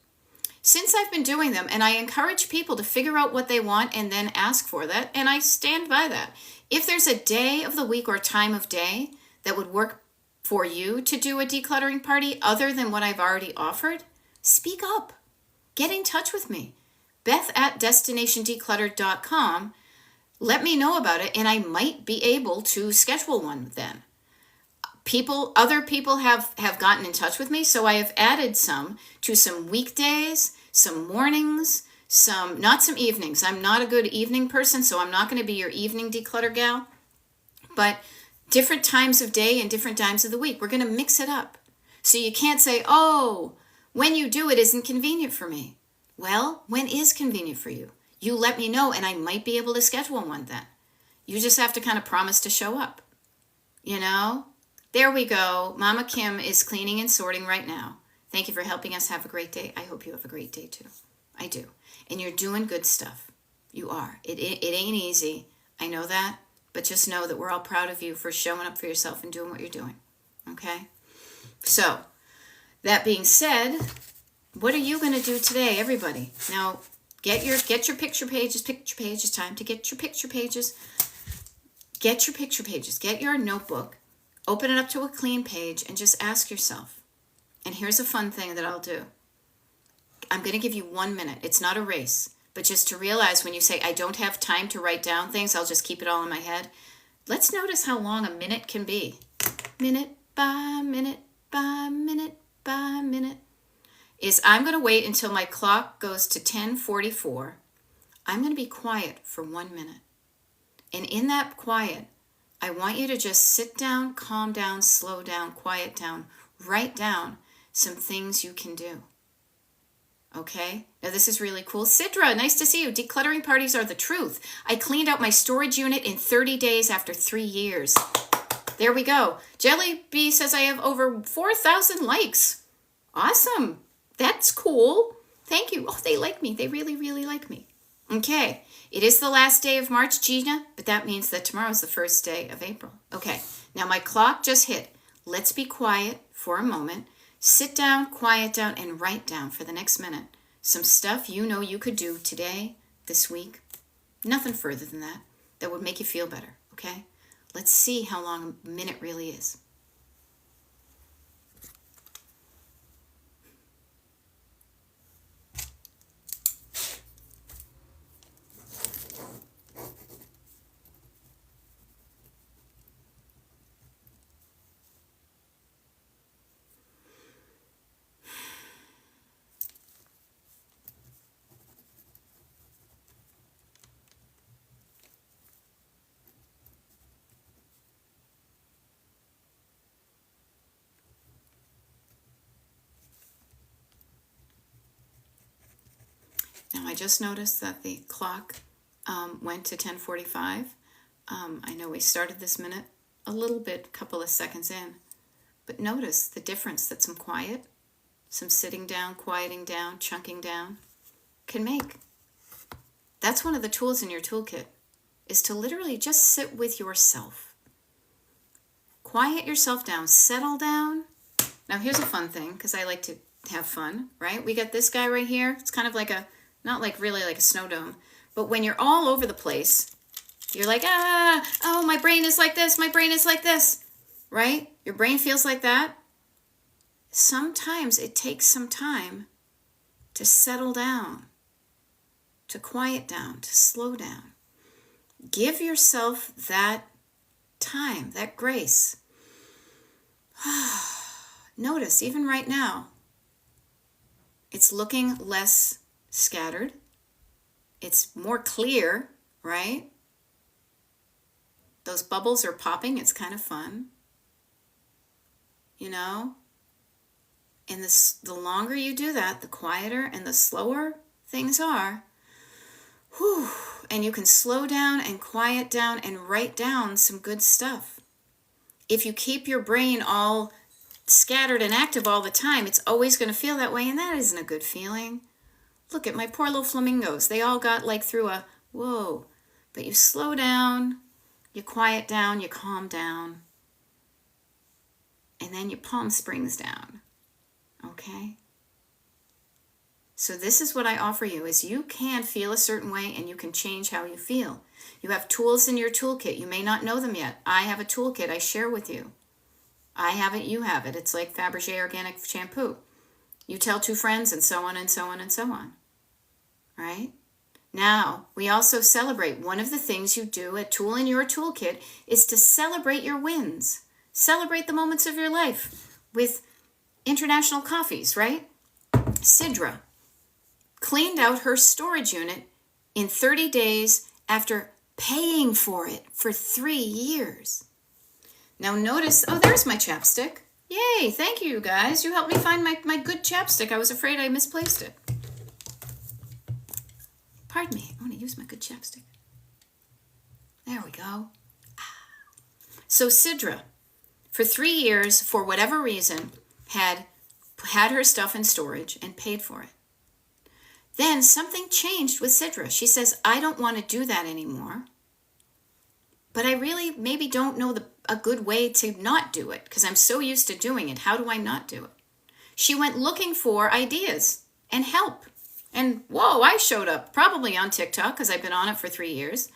Since I've been doing them, and I encourage people to figure out what they want and then ask for that, and I stand by that. If there's a day of the week or time of day that would work for you to do a decluttering party other than what I've already offered, speak up. Get in touch with me. Beth@destinationdecluttered.com. Let me know about it, and I might be able to schedule one then. Other people have gotten in touch with me, so I have added some to some weekdays, some mornings, not some evenings. I'm not a good evening person, so I'm not going to be your evening declutter gal. But different times of day and different times of the week. We're going to mix it up. So you can't say, oh, when you do it isn't convenient for me. Well, when is convenient for you? You let me know, and I might be able to schedule one then. You just have to kind of promise to show up. You know? There we go. Mama Kim is cleaning and sorting right now. Thank you for helping us have a great day. I hope you have a great day too. I do. And you're doing good stuff. You are. It ain't easy. I know that. But just know that we're all proud of you for showing up for yourself and doing what you're doing. Okay? So, that being said, what are you going to do today, everybody? Now, get your picture pages. Picture pages. Time to get your picture pages. Get your picture pages. Get your notebook. Open it up to a clean page and just ask yourself. And here's a fun thing that I'll do. I'm going to give you 1 minute. It's not a race. But just to realize when you say, I don't have time to write down things, I'll just keep it all in my head. Let's notice how long a minute can be. Minute by minute by minute by minute. I'm going to wait until my clock goes to 10:44. I'm going to be quiet for 1 minute. And in that quiet, I want you to just sit down, calm down, slow down, quiet down, write down some things you can do. Okay? Now this is really cool. Sidra, nice to see you. Decluttering parties are the truth. I cleaned out my storage unit in 30 days after 3 years. There we go. Jelly Bee says I have over 4,000 likes. Awesome. That's cool. Thank you. Oh, they like me. They really, really like me. Okay. It is the last day of March, Gina, but that means that tomorrow's the first day of April. Okay. Now my clock just hit. Let's be quiet for a moment. Sit down, quiet down, and write down for the next minute some stuff you know you could do today, this week. Nothing further than that. That would make you feel better, okay? Let's see how long a minute really is. Now, I just noticed that the clock went to 10:45. I know we started this minute a little bit, couple of seconds in, but notice the difference that some quiet, some sitting down, quieting down, chunking down can make. That's one of the tools in your toolkit, is to literally just sit with yourself. Quiet yourself down, settle down. Now, here's a fun thing, because I like to have fun, right? We got this guy right here. It's kind of like not like really like a snow dome, but when you're all over the place, You're like, oh, my brain is like this, my brain is like this, right? Your brain feels like that. Sometimes it takes some time to settle down, to quiet down, to slow down. Give yourself that time, that grace. Notice, even right now, it's looking less scattered. It's more clear, right? Those bubbles are popping. It's kind of fun. You know? And the longer you do that, the quieter and the slower things are. Whew. And you can slow down and quiet down and write down some good stuff. If you keep your brain all scattered and active all the time, it's always going to feel that way, and that isn't a good feeling. Look at my poor little flamingos. They all got like through a whoa. But you slow down, you quiet down, you calm down, and then your Palm Springs down. Okay? So this is what I offer you, is you can feel a certain way and you can change how you feel. You have tools in your toolkit. You may not know them yet. I have a toolkit I share with you. I have it, you have it. It's like Fabergé organic shampoo. You tell 2 friends and so on and so on and so on. Right? Now, we also celebrate. One of the things you do, a tool in your toolkit, is to celebrate your wins. Celebrate the moments of your life with international coffees, right? Sidra cleaned out her storage unit in 30 days after paying for it for 3 years. Now notice, oh, there's my chapstick. Yay, thank you guys. You helped me find my good chapstick. I was afraid I misplaced it. Pardon me, I want to use my good chapstick. There we go. So Sidra, for 3 years, for whatever reason, had her stuff in storage and paid for it. Then something changed with Sidra. She says, I don't want to do that anymore. But I really maybe don't know a good way to not do it because I'm so used to doing it. How do I not do it? She went looking for ideas and help. And whoa, I showed up probably on TikTok because I've been on it for 3 years.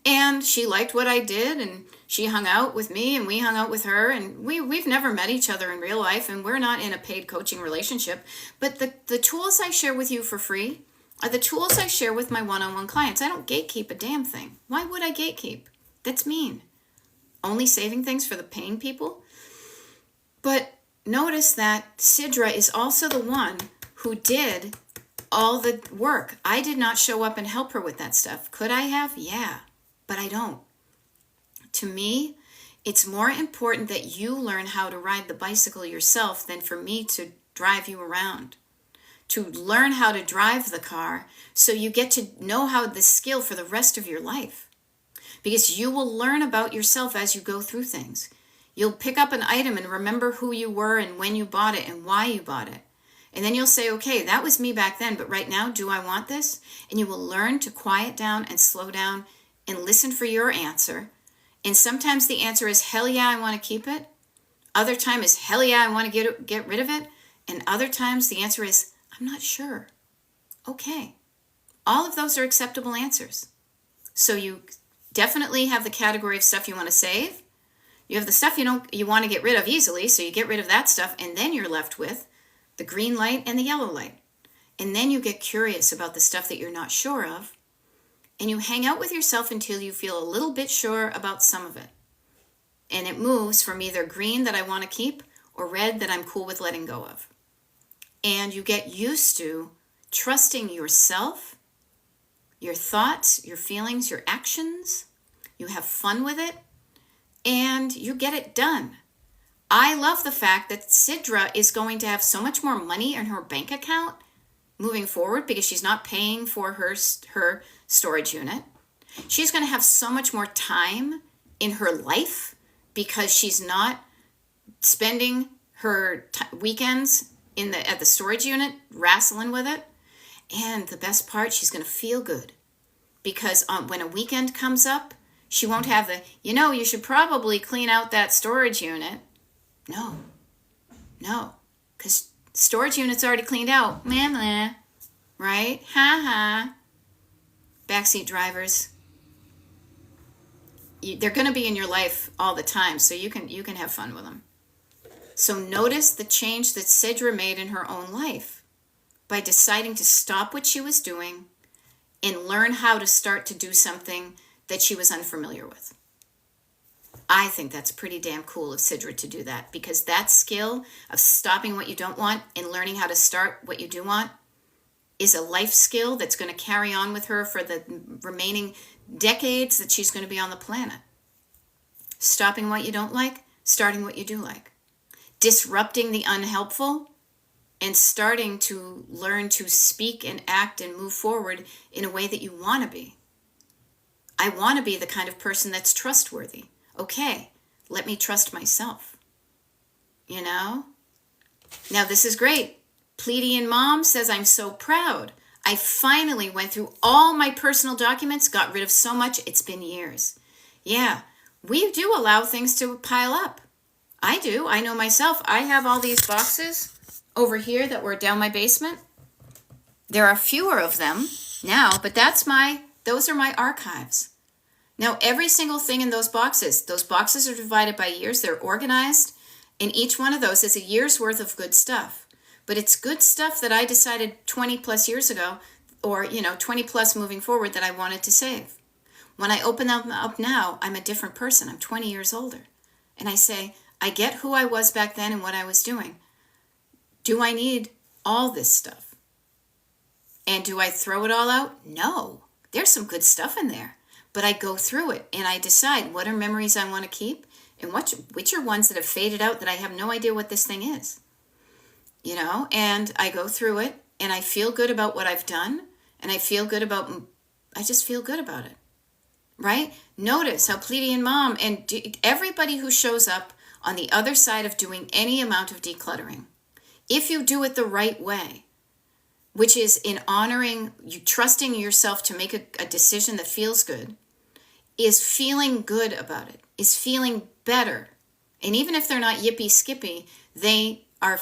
And she liked what I did and she hung out with me and we hung out with her. And we've never met each other in real life and we're not in a paid coaching relationship. But the tools I share with you for free are the tools I share with my one-on-one clients. I don't gatekeep a damn thing. Why would I gatekeep? That's mean. Only saving things for the paying people. But notice that Sidra is also the one who did all the work. I did not show up and help her with that stuff. Could I have? Yeah, but I don't. To me, it's more important that you learn how to ride the bicycle yourself than for me to drive you around. To learn how to drive the car so you get to know how the skill for the rest of your life. Because you will learn about yourself as you go through things. You'll pick up an item and remember who you were and when you bought it and why you bought it. And then you'll say, okay, that was me back then, but right now, do I want this? And you will learn to quiet down and slow down and listen for your answer. And sometimes the answer is, hell yeah, I want to keep it. Other time is, hell yeah, I want to get rid of it. And other times the answer is, I'm not sure. Okay. All of those are acceptable answers. So you definitely have the category of stuff you want to save. You have the stuff you want to get rid of easily, so you get rid of that stuff, and then you're left with the green light and the yellow light. And then you get curious about the stuff that you're not sure of, and you hang out with yourself until you feel a little bit sure about some of it. And it moves from either green that I want to keep or red that I'm cool with letting go of. And you get used to trusting yourself, your thoughts, your feelings, your actions. You have fun with it, and you get it done. I love the fact that Sidra is going to have so much more money in her bank account moving forward because she's not paying for her storage unit. She's going to have so much more time in her life because she's not spending her weekends at the storage unit wrestling with it. And the best part, she's going to feel good because when a weekend comes up, she won't have you should probably clean out that storage unit. No, because storage unit's already cleaned out. Meh, right? Ha ha. Backseat drivers. they're going to be in your life all the time, so you can have fun with them. So notice the change that Sidra made in her own life by deciding to stop what she was doing and learn how to start to do something that she was unfamiliar with. I think that's pretty damn cool of Sidra to do that, because that skill of stopping what you don't want and learning how to start what you do want is a life skill that's going to carry on with her for the remaining decades that she's going to be on the planet. Stopping what you don't like, starting what you do like. Disrupting the unhelpful and starting to learn to speak and act and move forward in a way that you want to be. I want to be the kind of person that's trustworthy. Okay, let me trust myself. You know? Now this is great. Pleiadian Mom says, I'm so proud. I finally went through all my personal documents, got rid of so much. It's been years. Yeah, we do allow things to pile up. I do. I know myself. I have all these boxes over here that were down my basement. There are fewer of them now, but those are my archives. Now, every single thing in those boxes are divided by years. They're organized, and each one of those is a year's worth of good stuff. But it's good stuff that I decided 20 plus years ago, or 20 plus moving forward, that I wanted to save. When I open them up now, I'm a different person. I'm 20 years older. And I say, I get who I was back then and what I was doing. Do I need all this stuff? And do I throw it all out? No. There's some good stuff in there. But I go through it and I decide what are memories I want to keep and which are ones that have faded out that I have no idea what this thing is. And I go through it and I feel good about what I've done, and I just feel good about it. Right? Notice how Pleiadian Mom and everybody who shows up on the other side of doing any amount of decluttering, if you do it the right way, which is in honoring, you trusting yourself to make a decision that feels good, is feeling good about it, is feeling better. And even if they're not yippee skippy, they are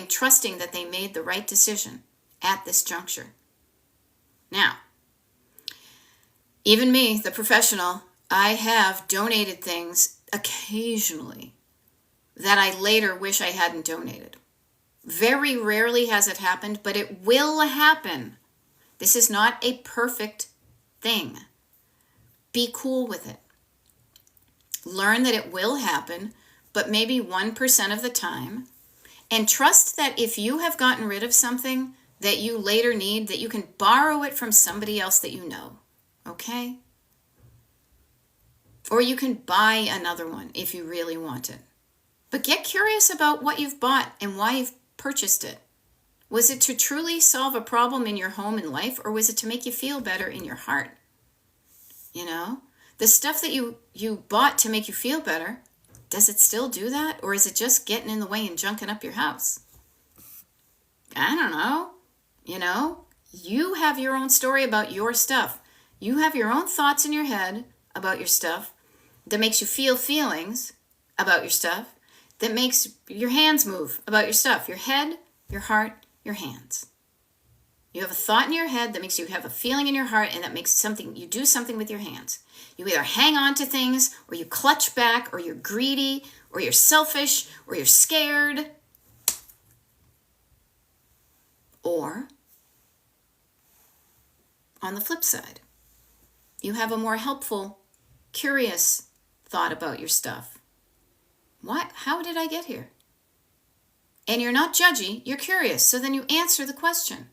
trusting that they made the right decision at this juncture. Now, even me, the professional, I have donated things occasionally that I later wish I hadn't donated. Very rarely has it happened, but it will happen. This is not a perfect thing. Be cool with it. Learn that it will happen, but maybe 1% of the time. And trust that if you have gotten rid of something that you later need, that you can borrow it from somebody else that you know. Okay? Or you can buy another one if you really want it. But get curious about what you've bought and why you've purchased it. Was it to truly solve a problem in your home and life, or was it to make you feel better in your heart? The stuff that you bought to make you feel better, does it still do that? Or is it just getting in the way and junking up your house? I don't know. You have your own story about your stuff. You have your own thoughts in your head about your stuff that makes you feel feelings about your stuff, that makes your hands move about your stuff. Your head, your heart, your hands. You have a thought in your head that makes you have a feeling in your heart, and that makes you do something with your hands. You either hang on to things, or you clutch back, or you're greedy, or you're selfish, or you're scared. Or, on the flip side, you have a more helpful, curious thought about your stuff. What? How did I get here? And you're not judgy, you're curious. So then you answer the question.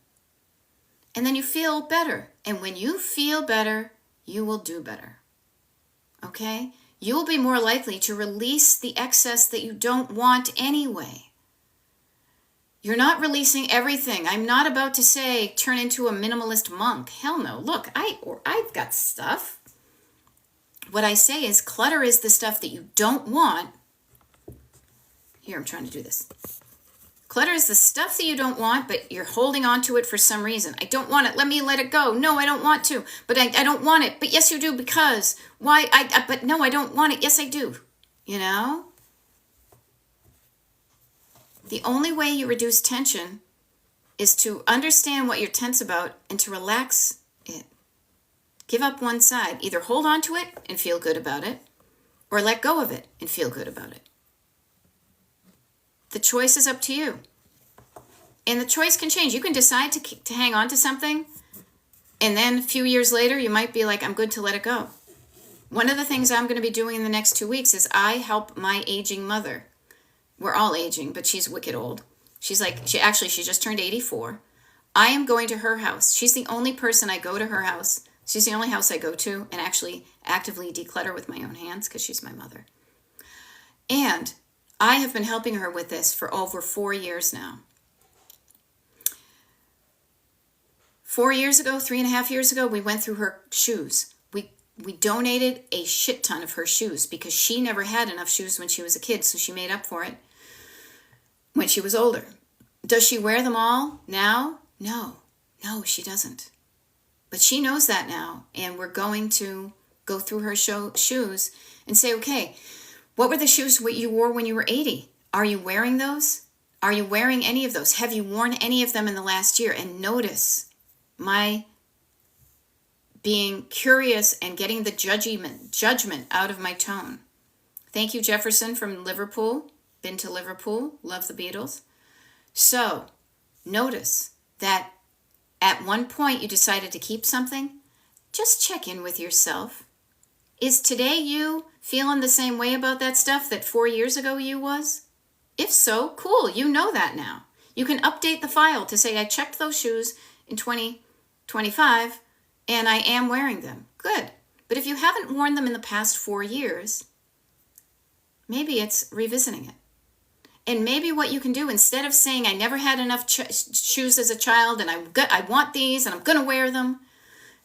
And then you feel better. And when you feel better, you will do better. Okay? You will be more likely to release the excess that you don't want anyway. You're not releasing everything. I'm not about to say turn into a minimalist monk. Hell no. Look, I've got stuff. What I say is clutter is the stuff that you don't want. Here, I'm trying to do this. Clutter is the stuff that you don't want, but you're holding on to it for some reason. I don't want it. Let me let it go. No, I don't want to. But I don't want it. But yes, you do, because. Why? But no, I don't want it. Yes, I do. The only way you reduce tension is to understand what you're tense about and to relax it. Give up one side. Either hold on to it and feel good about it, or let go of it and feel good about it. The choice is up to you. And the choice can change. You can decide to hang on to something, and then a few years later, you might be like, I'm good to let it go. One of the things I'm going to be doing in the next 2 weeks is I help my aging mother. We're all aging, but she's wicked old. She just turned 84. I am going to her house. She's the only person I go to her house. She's the only house I go to and actually actively declutter with my own hands because she's my mother. And I have been helping her with this for over 4 years now. 4 years ago, 3.5 years ago, we went through her shoes. We donated a shit ton of her shoes because she never had enough shoes when she was a kid, so she made up for it when she was older. Does she wear them all now? No, she doesn't. But she knows that now, and we're going to go through her shoes and say, okay, what were the shoes you wore when you were 80? Are you wearing those? Are you wearing any of those? Have you worn any of them in the last year? And notice my being curious and getting the judgment out of my tone. Thank you, Jefferson from Liverpool. Been to Liverpool. Love the Beatles. So, notice that at one point you decided to keep something. Just check in with yourself. Is today you feeling the same way about that stuff that 4 years ago you was? If so, cool. You know that now. You can update the file to say I checked those shoes in 2025 and I am wearing them. Good. But if you haven't worn them in the past 4 years, maybe it's revisiting it. And maybe what you can do, instead of saying I never had enough shoes as a child and I want these and I'm going to wear them,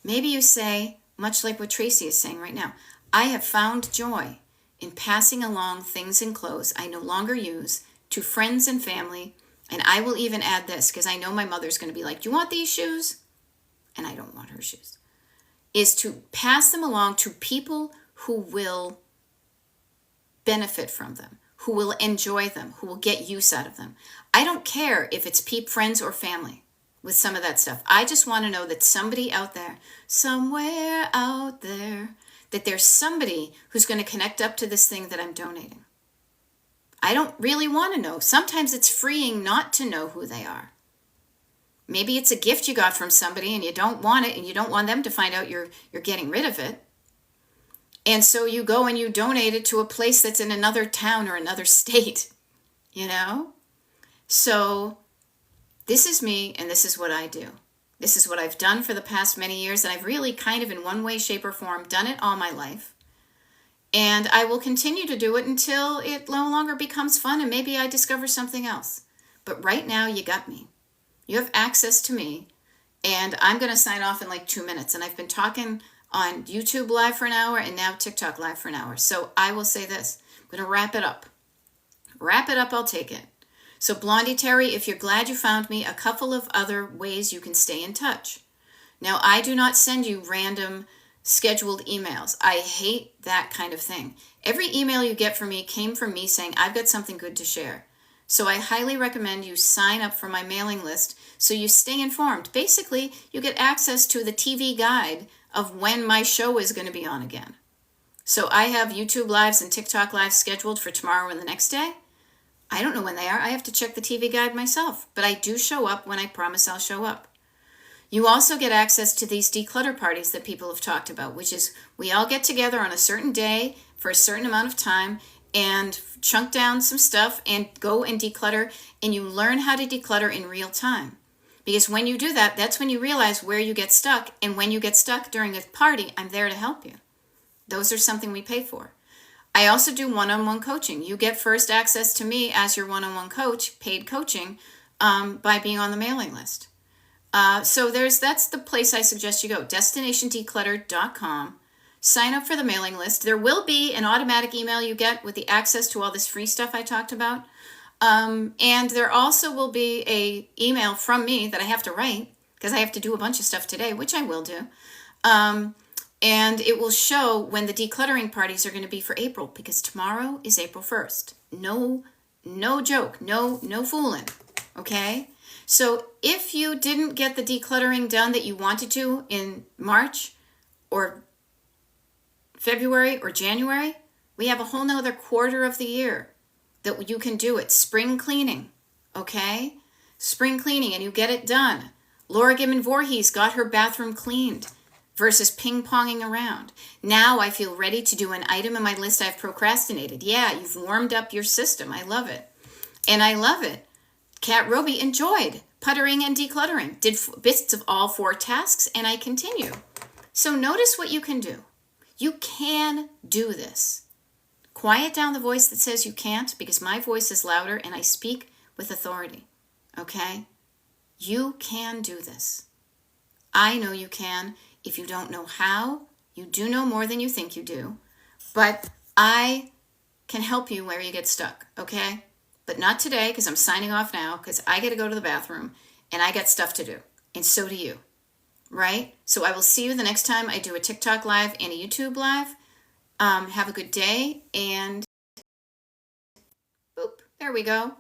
maybe you say, much like what Tracy is saying right now, I have found joy in passing along things and clothes I no longer use to friends and family. And I will even add this because I know my mother's going to be like, do you want these shoes? And I don't want her shoes. Is to pass them along to people who will benefit from them, who will enjoy them, who will get use out of them. I don't care if it's friends or family with some of that stuff. I just want to know that somebody out there, somewhere out there, that there's somebody who's going to connect up to this thing that I'm donating. I don't really want to know. Sometimes it's freeing not to know who they are. Maybe it's a gift you got from somebody and you don't want it and you don't want them to find out you're getting rid of it. And so you go and you donate it to a place that's in another town or another state, you know? So this is me and this is what I do. This is what I've done for the past many years, and I've really kind of in one way, shape, or form done it all my life. And I will continue to do it until it no longer becomes fun and maybe I discover something else. But right now you got me. You have access to me, and I'm going to sign off in like 2 minutes. And I've been talking on YouTube Live for an hour and now TikTok Live for an hour. So I will say this. I'm going to wrap it up. Wrap it up, I'll take it. So Blondie Terry, if you're glad you found me, a couple of other ways you can stay in touch. Now, I do not send you random scheduled emails. I hate that kind of thing. Every email you get from me came from me saying, I've got something good to share. So I highly recommend you sign up for my mailing list so you stay informed. Basically, you get access to the TV guide of when my show is going to be on again. So I have YouTube Lives and TikTok Lives scheduled for tomorrow and the next day. I don't know when they are. I have to check the TV guide myself. But I do show up when I promise I'll show up. You also get access to these declutter parties that people have talked about, which is we all get together on a certain day for a certain amount of time and chunk down some stuff and go and declutter, and you learn how to declutter in real time. Because when you do that, that's when you realize where you get stuck, and when you get stuck during a party, I'm there to help you. Those are something we pay for. I also do one-on-one coaching. You get first access to me as your one-on-one coach, paid coaching, by being on the mailing list. So that's the place I suggest you go, destinationdeclutter.com. Sign up for the mailing list. There will be an automatic email you get with the access to all this free stuff I talked about. And there also will be a email from me that I have to write because I have to do a bunch of stuff today, which I will do. And it will show when the decluttering parties are going to be for April, because tomorrow is April 1st. No joke. No fooling. Okay? So if you didn't get the decluttering done that you wanted to in March, or February or January, we have a whole nother quarter of the year that you can do it. Spring cleaning, okay? Spring cleaning, and you get it done. Laura Gimmon Voorhees got her bathroom cleaned versus ping-ponging around. Now I feel ready to do an item in my list I've procrastinated. Yeah, you've warmed up your system. I love it. And I love it. Kat Roby enjoyed puttering and decluttering. Did bits of all 4 tasks, and I continue. So notice what you can do. You can do this. Quiet down the voice that says you can't, because my voice is louder and I speak with authority. Okay? You can do this. I know you can. If you don't know how, you do know more than you think you do. But I can help you where you get stuck, okay? But not today, because I'm signing off now, because I got to go to the bathroom and I got stuff to do. And so do you, right? So I will see you the next time I do a TikTok live and a YouTube live. Have a good day, and boop, there we go.